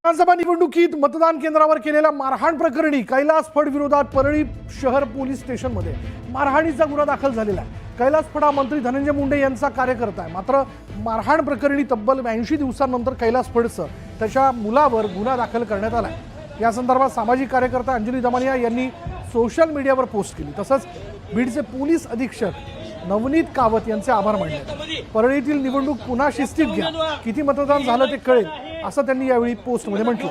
विधानसभा निवडणुकीत मतदान केंद्रावर केलेल्या मारहाण प्रकरणी कैलास फड विरोधात परळी शहर पोलीस स्टेशनमध्ये मारहाणीचा गुन्हा दाखल झालेला आहे। कैलास फड हा मंत्री धनंजय मुंडे यांचा कार्यकर्ता आहे। मात्र मारहाण प्रकरणी तब्बल 82 दिवसांनंतर कैलास फडसह त्याच्या मुलावर गुन्हा दाखल करण्यात आला आहे। या संदर्भात सामाजिक कार्यकर्ता अंजली दमानिया यांनी सोशल मीडियावर पोस्ट केली। तसंच बीडचे पोलीस अधीक्षक नवनीत कावत यांचे आभार मानले। परळीतील निवडणूक पुन्हा शिस्तीत घ्या, किती मतदान झालं ते कळेल असं त्यांनी यावेळी पोस्टमध्ये म्हटलं।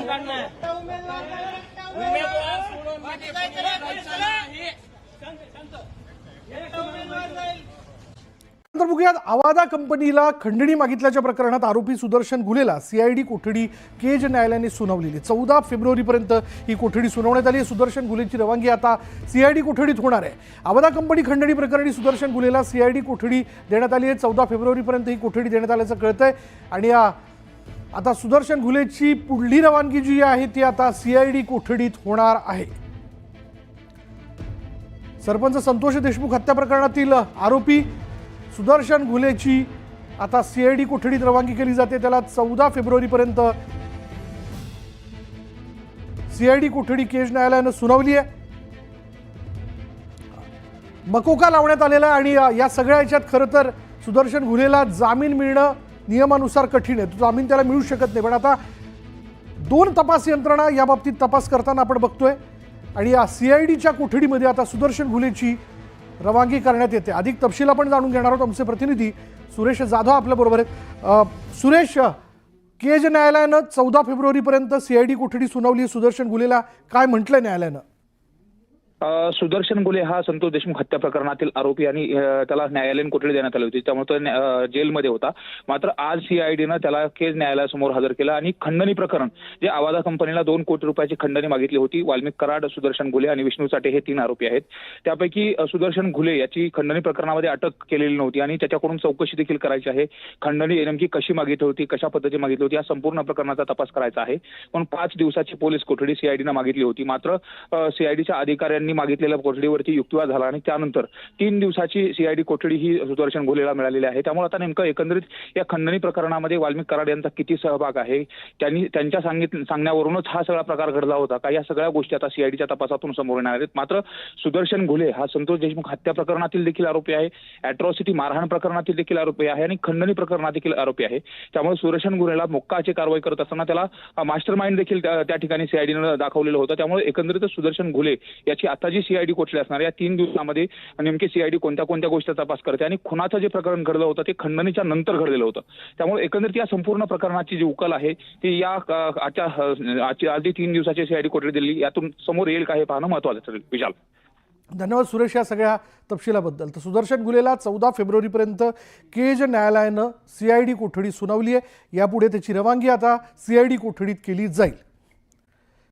तर बघूयात आवादा कंपनीला खंडणी मागितल्याच्या प्रकरणात आरोपी सुदर्शन घुलेला सीआयडी कोठडी केज न्यायालयाने सुनावलेली। 14 फेब्रुवारीपर्यंत ही कोठडी सुनावण्यात आली। सुदर्शन घुलेची रवानगी आता सीआयडी कोठडीत होणार आहे। आवादा कंपनी खंडणी प्रकरणी सुदर्शन घुलेला सीआयडी कोठडी देण्यात आली आहे। 14 फेब्रुवारीपर्यंत ही कोठडी देण्यात आल्याचं कळतंय आणि आता सुदर्शन घुलेची पुढली रवानगी जी आहे ती आता सीआयडी कोठडीत होणार आहे। सरपंच संतोष देशमुख हत्या प्रकरणातील आरोपी सुदर्शन घुलेची आता सीआयडी कोठडीत रवानगी केली जाते। त्याला 14 फेब्रुवारीपर्यंत सीआयडी कोठडी केज न्यायालयाने सुनावली आहे। मकोका लावण्यात आलेला आणि या सगळ्या याच्यात खरं तर सुदर्शन घुलेला जामीन मिळणं नियमानुसार कठीण आहे। जामीन त्याला मिळू शकत नाही, पण आता 2 तपास यंत्रणा या बाबतीत तपास करताना आपण बघतोय आणि या सीआयडीच्या कोठडीमध्ये आता सुदर्शन घुलेची रवानगी करण्यात येते। अधिक तपशील आपण जाणून घेणार आहोत। आमचे प्रतिनिधी सुरेश जाधव आपल्या बरोबर आहेत। सुरेश, केज न्यायालयानं 14 फेब्रुवारीपर्यंत सीआयडी कोठडी सुनावली। सुदर्शन घुलेला काय म्हटलंय न्यायालयानं? सुदर्शन घुले हा संतोष देशमुख हत्या प्रकरणातील आरोपी आणि त्याला न्यायालयीन कोठडी देण्यात आली होती, त्यामुळे तो जेलमध्ये होता। मात्र आज सीआयडीनं त्याला केज न्यायालयासमोर हजर केलं आणि खंडणी प्रकरण जे आवादा कंपनीला 2 कोटी रुपयाची खंडणी मागितली होती, वाल्मिक कराड, सुदर्शन घुले आणि विष्णू चाटे हे 3 आरोपी आहेत। त्यापैकी सुदर्शन घुले याची खंडणी प्रकरणामध्ये अटक केलेली नव्हती आणि त्याच्याकडून चौकशी देखील करायची आहे। खंडणी नेमकी कशी मागितली होती, कशा पद्धतीने मागितली होती, या संपूर्ण प्रकरणाचा तपास करायचा आहे। पण 5 दिवसाची पोलीस कोठडी सीआयडीनं मागितली होती। मात्र सीआयडीच्या अधिकाऱ्यांनी मागितलेल्या कोठडीवरती युक्तिवाद झाला आणि त्यानंतर 3 दिवसाची सीआयडी कोठडी ही सुदर्शन घुलेला मिळालेली आहे। त्यामुळे आता नेमकं एकंदरीत या खंडणी प्रकरणामध्ये वाल्मिक कराड यांचा किती सहभाग आहे, त्यांच्या सांगण्यावरूनच हा सगळा प्रकार घडला होता का, या सगळ्या गोष्टी आता सीआयडीच्या तपासातून समोर येणार आहेत। मात्र सुदर्शन घुले हा संतोष देशमुख हत्या प्रकरणातील देखील आरोपी आहे, अॅट्रॉसिटी मारहाण प्रकरणातील देखील आरोपी आहे आणि खंडणी प्रकरणात देखील आरोपी आहे। त्यामुळे सुदर्शन घुलेला मोक्काची कारवाई करत असताना त्याला मास्टर माइंड देखील त्या ठिकाणी सीआयडीनं दाखवलेलं होतं। त्यामुळे एकंदरीत सुदर्शन घुले याची आता जी सीआयडी कोठडी असणार या 3 दिवसामध्ये नेमके सीआयडी कोणत्या कोणत्या गोष्टीचा तपास करते आणि खुनाचं जे प्रकरण घडलं होतं ते खंडणीच्या नंतर घडलेलं होतं। त्यामुळे एकंदरीत या संपूर्ण प्रकरणाची जी उकल आहे ती या आजची 3 दिवसाची सीआयडी कोठडी दिली यातून समोर येईल का हे पाहणं महत्त्वाचं ठरेल। विशाल, धन्यवाद सुरेश या सगळ्या तपशिलाबद्दल। तर सुदर्शन घुलेला 14 फेब्रुवारीपर्यंत केज न्यायालयानं सीआयडी कोठडी सुनावली आहे। यापुढे त्याची रवानगी आता सीआयडी कोठडीत केली जाईल।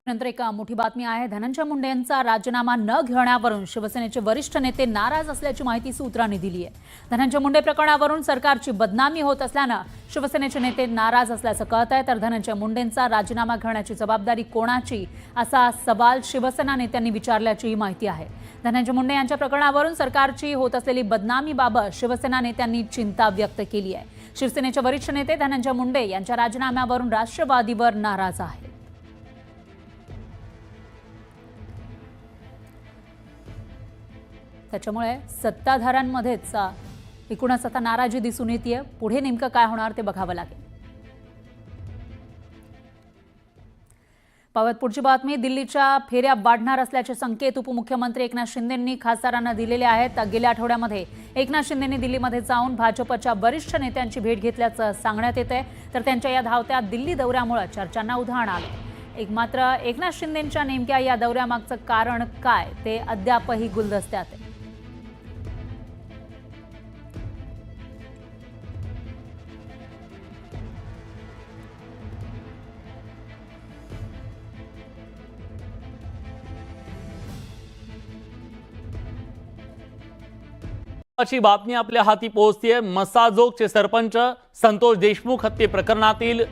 नंतर एक मोठी बातमी आहे। धनंजय मुंडे यांचा राजीनामा न घेण्यावरून शिवसेनेचे वरिष्ठ नेते नाराज असल्याची माहिती सूत्रांनी दिली आहे। धनंजय मुंडे प्रकरणावरून सरकारची बदनामी होत असल्यानं शिवसेनेचे नेते नाराज असल्याचं कळत आहे। तर धनंजय मुंडेंचा राजीनामा घेण्याची जबाबदारी कोणाची असा सवाल शिवसेना नेत्यांनी विचारल्याची माहिती आहे। धनंजय मुंडे यांच्या प्रकरणावरून सरकारची होत असलेली बदनामीबाबत शिवसेना नेत्यांनी चिंता व्यक्त केली आहे। शिवसेनेचे वरिष्ठ नेते धनंजय मुंडे यांच्या राजीनाम्यावरून राष्ट्रवादीवर नाराज आहेत। त्याच्यामुळे सत्ताधाऱ्यांमध्येच एकूणच आता नाराजी दिसून येते। पुढे नेमकं काय होणार ते बघावं लागेल। पावत पुढची बातमी। दिल्लीच्या फेऱ्या वाढणार असल्याचे संकेत उपमुख्यमंत्री एकनाथ शिंदेंनी खासदारांना दिलेले आहेत। गेल्या आठवड्यामध्ये एकनाथ शिंदेंनी दिल्लीमध्ये जाऊन भाजपच्या वरिष्ठ नेत्यांची भेट घेतल्याचं सांगण्यात येतंय। तर त्यांच्या या धावत्या दिल्ली दौऱ्यामुळे चर्चांना उधाण आलं। मात्र एकनाथ शिंदेंच्या नेमक्या या दौऱ्यामागचं कारण काय ते अद्यापही गुलदस्त्यात आहे। ची बातमी आपल्या हाती पोहोचतेय। मसाजोगचे सरपंच संतोष देशमुख हत्ये प्रकरणातील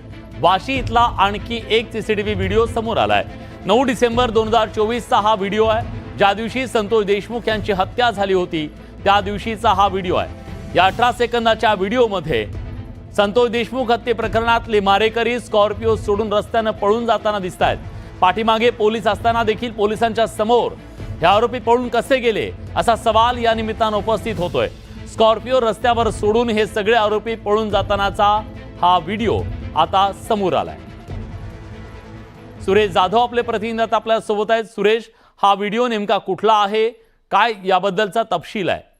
वाशी इथला आणखी एक सीसीटीव्ही व्हिडिओ समोर आलाय। 9 डिसेंबर 2024 चा हा व्हिडिओ आहे, ज्या दिवशी संतोष देशमुख यांची हत्या झाली होती त्या दिवशीचा हा व्हिडिओ आहे। या 18 सेकंदाच्या व्हिडिओमध्ये संतोष देशमुख हत्ये प्रकरणातले मारेकरी स्कॉर्पिओ सोडून रस्त्यानं पळून जाताना दिसत आहेत. पाठीमागे पोलीस असताना देखील पोलिसांच्या समोर हे आरोपी पळून कसे गेले असा सवाल या निमित्तानं उपस्थित होतोय. स्कॉर्पिओ रस्त्यावर सोडून हे सगळे आरोपी पळून जातानाचा हा व्हिडिओ आता समोर आलाय. सुरेश जाधव आपले प्रतिनिधी आता आपल्या सोबत आहेत. सुरेश, हा व्हिडिओ नेमका कुठला आहे, काय याबद्दलचा तपशील आहे?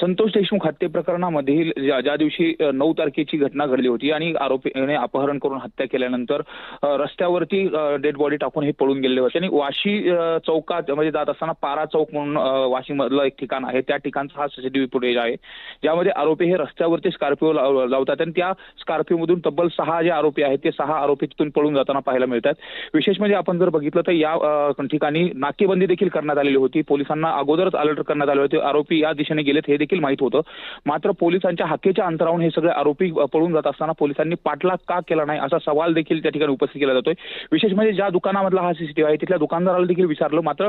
संतोष देशमुख हत्ये प्रकरणामधील ज्या दिवशी 9 तारखेची घटना घडली होती आणि आरोपीने अपहरण करून हत्या केल्यानंतर रस्त्यावरती डेड बॉडी टाकून हे पळून गेले होते आणि वाशी चौकात म्हणजे जात असताना पारा चौक म्हणून वाशी मधलं एक ठिकाण आहे, त्या ठिकाणचा हा सीसीटीव्ही फुटेज आहे, ज्यामध्ये आरोपी हे रस्त्यावरती स्कॉर्पिओ लावतात आणि त्या स्कॉर्पिओ मधून तब्बल 6 जे आरोपी आहेत ते 6 आरोपी तिथून पळून जाताना पाहायला मिळतात. विशेष म्हणजे आपण जर बघितलं तर या ठिकाणी नाकेबंदी देखील करण्यात आलेली होती. पोलिसांना अगोदरच अलर्ट करण्यात आले होते, आरोपी या दिशेने गेले हे देखील माहित होतं. मात्र पोलिसांच्या हाकेच्या अंतरावरून हे सगळे आरोपी पळून जात असताना पोलिसांनी पाठलाग का केला नाही असा सवाल देखील त्या ठिकाणी उपस्थित केला जातोय. विशेष म्हणजे ज्या दुकानामधला हा सीसीटीव्ही आहे तिथल्या दुकानदाराला देखील विचारलं, मात्र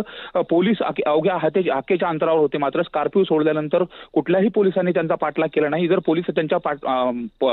पोलीस अवघ्या हाकेच्या अंतरावर होते. मात्र स्कॉर्पिओ सोडल्यानंतर कुठल्याही पोलिसांनी त्यांचा पाठलाग केला नाही. जर पोलीस त्यांच्या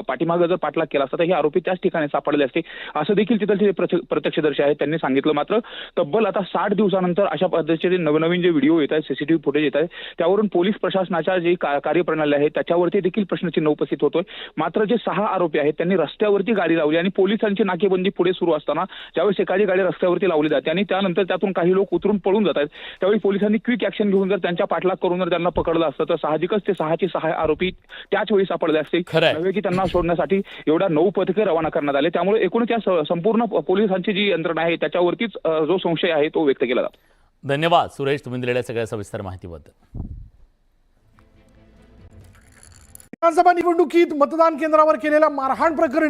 पाठीमागे जर पाठलाग केला असता तर हे आरोपी त्याच ठिकाणी सापडले असते असं देखील तिथले प्रत्यक्षदर्शी आहेत त्यांनी सांगितलं. मात्र तब्बल आता 60 दिवसानंतर अशा पद्धतीचे नवनवीन जे व्हिडिओ येत आहेत, सीसीटीव्ही फुटेज येत आहे, त्यावरून पोलीस प्रशासनाच्या जे कार्यप्रणाली आहे त्याच्यावरती देखील प्रश्नचिन्ह उपस्थित होतोय. मात्र जे 6 आरोपी आहेत त्यांनी रस्त्यावरती गाडी लावली आणि पोलिसांची नाकेबंदी पुढे सुरू असताना ज्यावेळेस एखादी गाडी रस्त्यावरती लावली जाते आणि त्यानंतर त्यातून काही लोक उतरून पळून जातात, त्यावेळी पोलिसांनी क्विक ऍक्शन घेऊन जर त्यांच्या पाठलाग करून जर त्यांना पकडलं असतं तर साहजिकच ते 6 आरोपी त्याच वेळी सापडले असते. नव्हे की त्यांना सोडण्यासाठी एवढा 9 पथके रवाना करण्यात आले. त्यामुळे एकूणच या संपूर्ण पोलिसांची जी यंत्रणा आहे त्याच्यावरतीच जो संशय आहे तो व्यक्त केला जातो. धन्यवाद सुरेश, तुम्ही दिलेल्या सगळ्या सविस्तर माहितीबद्दल. विधानसभा निवडणुकीत मतदान केंद्रावर केलेल्या मारहाण प्रकरणी